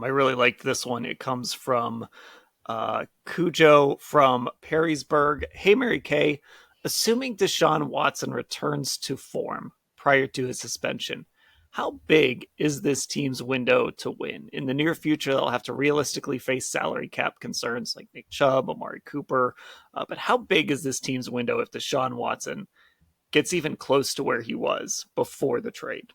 I really like this one. It comes from Cujo from Perrysburg. Hey, Mary Kay. Assuming Deshaun Watson returns to form prior to his suspension, how big is this team's window to win? In the near future, they'll have to realistically face salary cap concerns like Nick Chubb, Amari Cooper. But how big is this team's window if Deshaun Watson gets even close to where he was before the trade?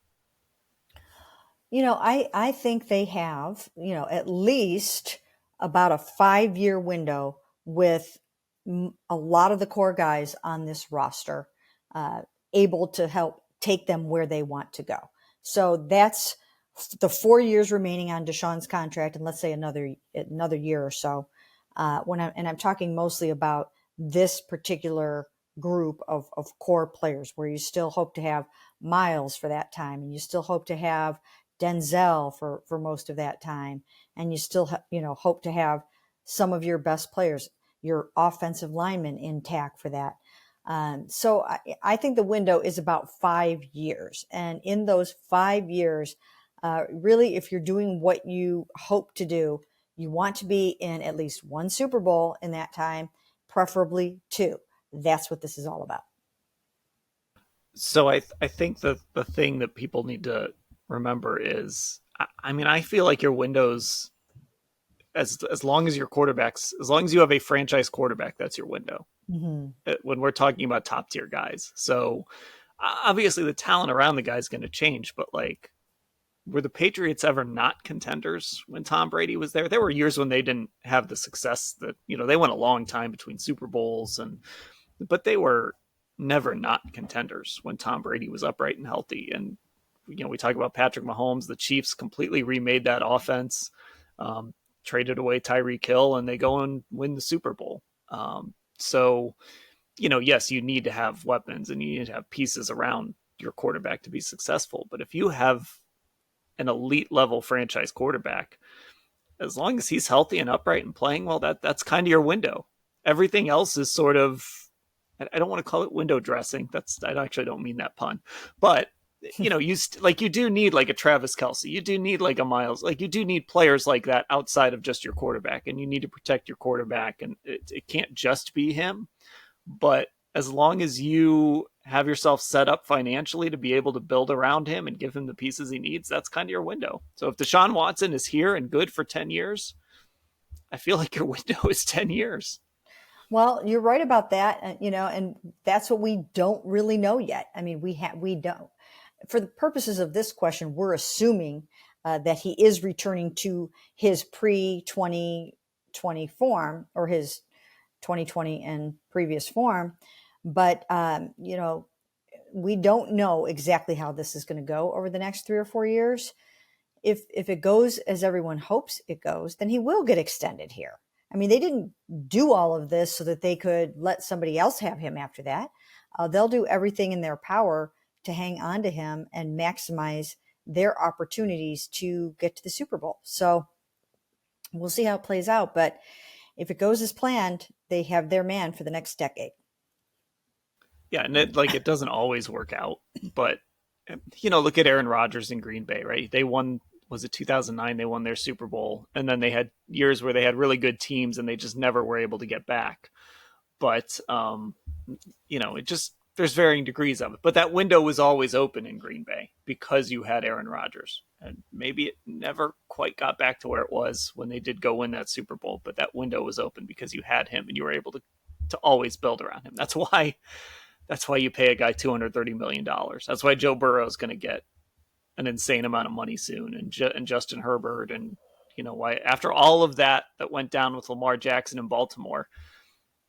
I think they have, at least about a 5-year window with a lot of the core guys on this roster able to help take them where they want to go. So that's the 4 years remaining on Deshaun's contract, and let's say another year or so. I'm talking mostly about this particular group of core players, where you still hope to have Miles for that time, and you still hope to have Denzel for most of that time, and you still hope to have some of your best players, your offensive linemen, intact for that. So I think the window is about 5 years, and in those 5 years, really, if you're doing what you hope to do, you want to be in at least one Super Bowl in that time, preferably two. That's what this is all about. So I think the thing that people need to remember is, I feel like your windows, as long as your quarterbacks, as long as you have a franchise quarterback, that's your window. Mm-hmm. When we're talking about top tier guys. So obviously the talent around the guy is going to change, but like, were the Patriots ever not contenders when Tom Brady was there? There were years when they didn't have the success that, they went a long time between Super Bowls, but they were never not contenders when Tom Brady was upright and healthy. And, we talk about Patrick Mahomes, the Chiefs completely remade that offense, traded away Tyreek Hill, and they go and win the Super Bowl. So, yes, you need to have weapons and you need to have pieces around your quarterback to be successful. But if you have an elite level franchise quarterback, as long as he's healthy and upright and playing well, that's kind of your window. Everything else is sort of, I don't want to call it window dressing. I actually don't mean that pun, but you do need like a Travis Kelce. You do need like a Miles. Like, you do need players like that outside of just your quarterback, and you need to protect your quarterback, and it can't just be him. But as long as you have yourself set up financially to be able to build around him and give him the pieces he needs, that's kind of your window. So if Deshaun Watson is here and good for 10 years, I feel like your window is 10 years. Well, you're right about that. And that's what we don't really know yet. I mean, we don't. For the purposes of this question, we're assuming that he is returning to his pre-2020 form, or his 2020 and previous form. But, we don't know exactly how this is going to go over the next 3 or 4 years. If it goes as everyone hopes it goes, then he will get extended here. I mean, they didn't do all of this so that they could let somebody else have him after that. They'll do everything in their power to hang on to him and maximize their opportunities to get to the Super Bowl. So we'll see how it plays out. But if it goes as planned, they have their man for the next decade. Yeah, and it doesn't always work out. But, look at Aaron Rodgers in Green Bay, right? They won, was it 2009? They won their Super Bowl. And then they had years where they had really good teams and they just never were able to get back. But, it just, there's varying degrees of it. But that window was always open in Green Bay because you had Aaron Rodgers. And maybe it never quite got back to where it was when they did go win that Super Bowl. But that window was open because you had him and you were able to always build around him. That's why you pay a guy $230 million. That's why Joe Burrow is going to get an insane amount of money soon. And Justin Herbert. And, why after all of that went down with Lamar Jackson in Baltimore,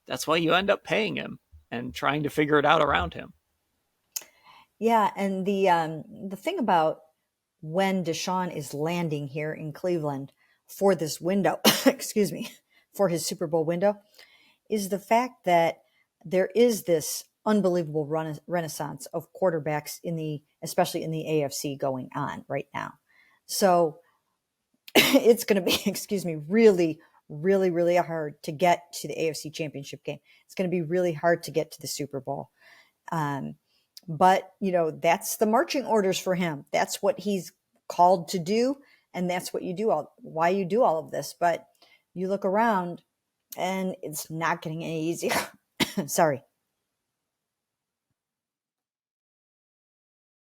that's why you end up paying him and trying to figure it out around him. Yeah, and the thing about when Deshaun is landing here in Cleveland for this window, excuse me, for his Super Bowl window, is the fact that there is this unbelievable renaissance of quarterbacks especially in the AFC going on right now. So it's going to be, excuse me, really, really, really hard to get to the AFC Championship game. It's going to be really hard to get to the Super Bowl. But, that's the marching orders for him. That's what he's called to do. and that's what you do why you do all of this. But you look around and it's not getting any easier. Sorry.